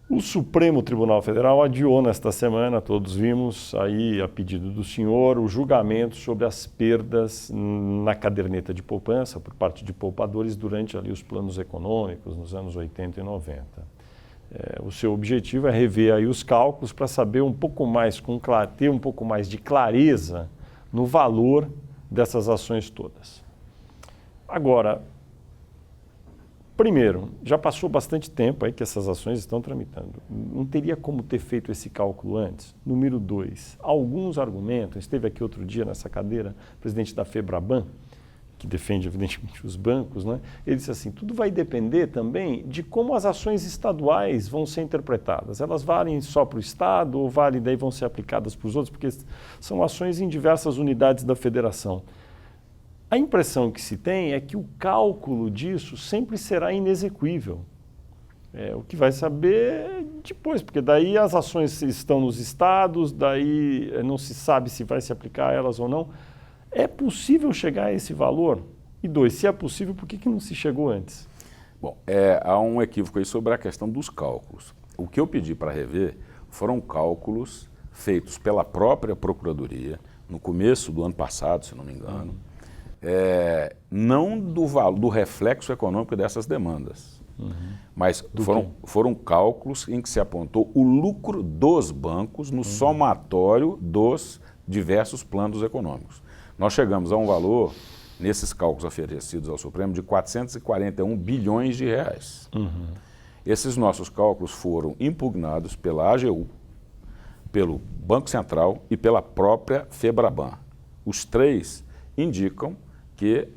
O Supremo Tribunal Federal adiou nesta semana, todos vimos aí a pedido do senhor, o julgamento sobre as perdas na caderneta de poupança por parte de poupadores durante ali os planos econômicos nos anos 80 e 90. O seu objetivo é rever aí os cálculos para saber um pouco mais, ter um pouco mais de clareza no valor dessas ações todas. Agora, primeiro, já passou bastante tempo aí que essas ações estão tramitando. Não teria como ter feito esse cálculo antes? Número 2, alguns argumentos, esteve aqui outro dia nessa cadeira, o presidente da Febraban, que defende evidentemente os bancos, né? Ele disse assim, tudo vai depender também de como as ações estaduais vão ser interpretadas. Elas valem só para o Estado ou valem daí vão ser aplicadas para os outros, porque são ações em diversas unidades da federação. A impressão que se tem é que o cálculo disso sempre será inexequível. O que vai saber depois, porque daí as ações estão nos estados, daí não se sabe se vai se aplicar a elas ou não. É possível chegar a esse valor? E 2, se é possível, por que não se chegou antes?
Bom, há um equívoco aí sobre a questão dos cálculos. O que eu pedi para rever foram cálculos feitos pela própria Procuradoria, no começo do ano passado, se não me engano, não do reflexo econômico dessas demandas, mas foram cálculos em que se apontou o lucro dos bancos no somatório dos diversos planos econômicos. Nós chegamos a um valor, nesses cálculos oferecidos ao Supremo, de 441 bilhões de reais. Esses nossos cálculos foram impugnados pela AGU, pelo Banco Central e pela própria Febraban. Os três indicam que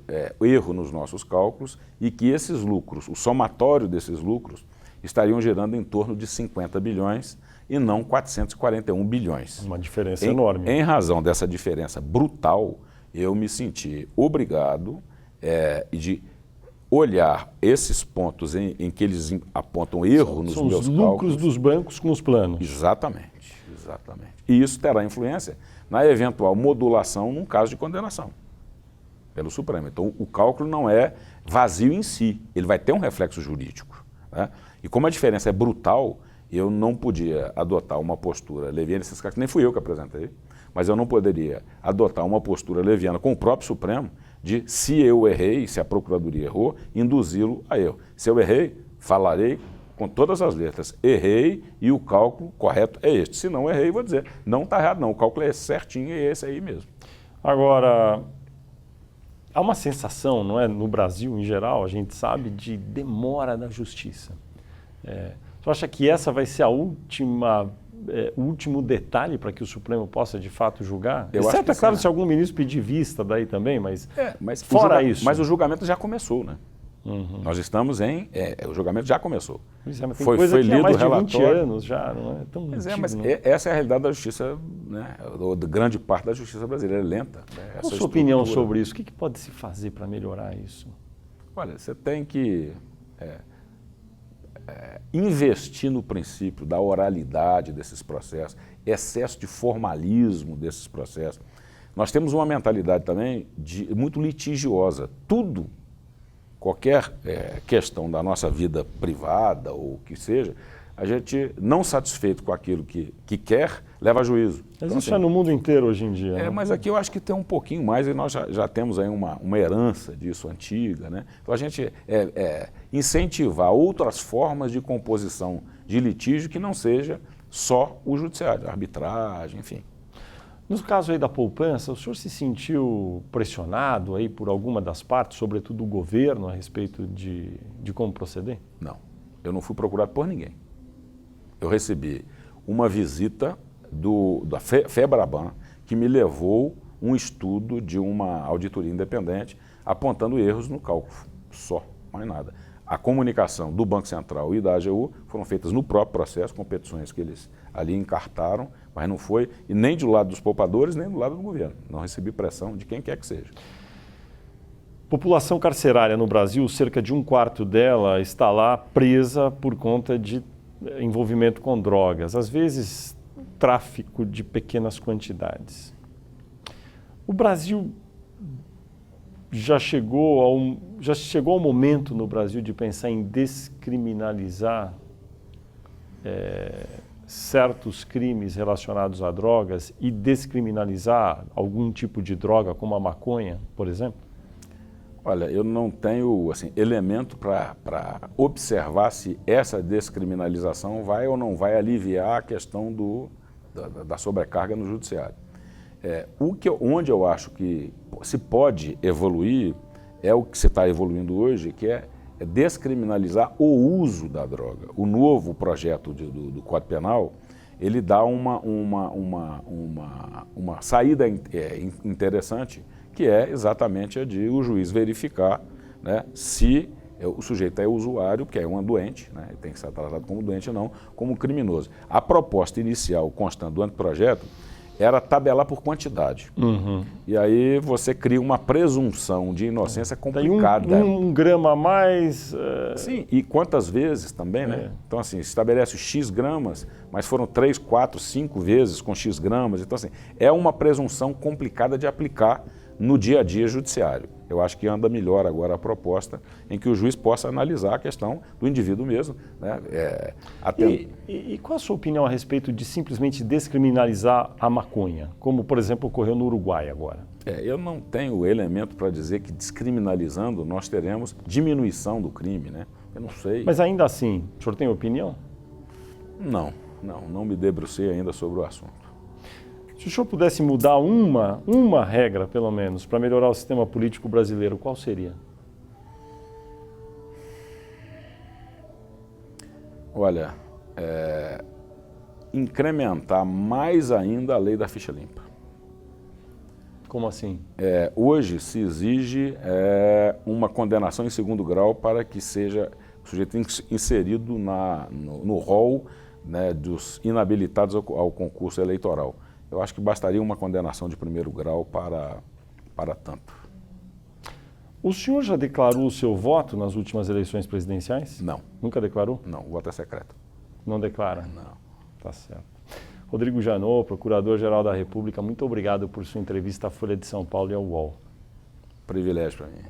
erro nos nossos cálculos e que esses lucros, o somatório desses lucros, estariam gerando em torno de 50 bilhões e não 441 bilhões.
Uma diferença enorme.
Em razão dessa diferença brutal, eu me senti obrigado de olhar esses pontos em que eles apontam erro nos meus cálculos.
São os lucros dos bancos com os planos.
Exatamente, exatamente. E isso terá influência na eventual modulação num caso de condenação pelo Supremo. Então, o cálculo não é vazio em si, ele vai ter um reflexo jurídico, né? E como a diferença é brutal, eu não podia adotar uma postura leviana nesses casos, nem fui eu que apresentei, mas eu não poderia adotar uma postura leviana com o próprio Supremo de, se eu errei, se a Procuradoria errou, induzi-lo a erro. Se eu errei, falarei com todas as letras, errei e o cálculo correto é este. Se não errei, vou dizer, não está errado não, o cálculo é certinho e é esse aí mesmo.
Agora, há uma sensação, não é, no Brasil em geral, a gente sabe, de demora da justiça. Você acha que essa vai ser o último detalhe para que o Supremo possa de fato julgar? Exceto, é claro, se algum ministro pedir vista daí também, mas fora isso.
Mas o julgamento já começou, né? Nós estamos o julgamento já começou.
Mas tem coisa que há mais de 20 anos já, não é tão antigo,
mas
né?
Essa é a realidade da justiça, né? De grande parte da justiça brasileira, é lenta. Né?
Qual a sua opinião sobre isso? O que pode se fazer para melhorar isso?
Olha, você tem que investir no princípio da oralidade desses processos, excesso de formalismo desses processos. Nós temos uma mentalidade também muito litigiosa. Tudo, qualquer questão da nossa vida privada ou o que seja, a gente, não satisfeito com aquilo que quer, leva a juízo.
Mas então, isso é no mundo inteiro hoje em dia. Né?
Mas aqui eu acho que tem um pouquinho mais, e nós já temos aí uma herança disso antiga, né? Então a gente incentivar outras formas de composição de litígio que não seja só o judiciário, a arbitragem, enfim.
No caso aí da poupança, o senhor se sentiu pressionado aí por alguma das partes, sobretudo o governo, a respeito de como proceder?
Não, eu não fui procurado por ninguém. Eu recebi uma visita da Febraban, que me levou um estudo de uma auditoria independente apontando erros no cálculo, só, mais nada. a comunicação do Banco Central e da AGU foram feitas no próprio processo, competições que eles ali encartaram, mas não foi, e nem do lado dos poupadores, nem do lado do governo. Não recebi pressão de quem quer que seja.
População carcerária no Brasil, cerca de 1/4 dela está lá presa por conta de envolvimento com drogas, às vezes tráfico de pequenas quantidades. O Brasil já chegou ao momento no Brasil de pensar em descriminalizar certos crimes relacionados a drogas e descriminalizar algum tipo de droga, como a maconha, por exemplo?
Olha, eu não tenho elemento para observar se essa descriminalização vai ou não vai aliviar a questão da sobrecarga no judiciário. Onde eu acho que se pode evoluir é o que se está evoluindo hoje, que é descriminalizar o uso da droga. O novo projeto do Código Penal, ele dá uma saída interessante, que é exatamente a de o juiz verificar, né, se o sujeito é usuário, que é um doente, né, tem que ser tratado como doente e não como criminoso. A proposta inicial constante do anteprojeto era tabelar por quantidade. Uhum. E aí você cria uma presunção de inocência complicada.
Tem um grama a mais...
Sim, e quantas vezes também, né? Então, assim, estabelece X gramas, mas foram 3, 4, 5 vezes com X gramas. Então, assim, é uma presunção complicada de aplicar no dia a dia judiciário. Eu acho que anda melhor agora a proposta em que o juiz possa analisar a questão do indivíduo mesmo. Né?
E qual a sua opinião a respeito de simplesmente descriminalizar a maconha, como, por exemplo, ocorreu no Uruguai agora?
Eu não tenho elemento para dizer que descriminalizando nós teremos diminuição do crime, né? Eu não sei.
Mas ainda assim, o senhor tem opinião?
Não me debrucei ainda sobre o assunto.
Se o senhor pudesse mudar uma regra, pelo menos, para melhorar o sistema político brasileiro, qual seria?
Olha, incrementar mais ainda a lei da ficha limpa.
Como assim?
Hoje se exige uma condenação em 2º grau para que seja o sujeito inserido no rol, né, dos inabilitados ao concurso eleitoral. Eu acho que bastaria uma condenação de 1º grau para tanto.
O senhor já declarou o seu voto nas últimas eleições presidenciais?
Não.
Nunca declarou?
Não, o voto é secreto.
Não declara?
Não.
Tá certo. Rodrigo Janot, Procurador-Geral da República, muito obrigado por sua entrevista à Folha de São Paulo e ao UOL.
Privilégio para mim.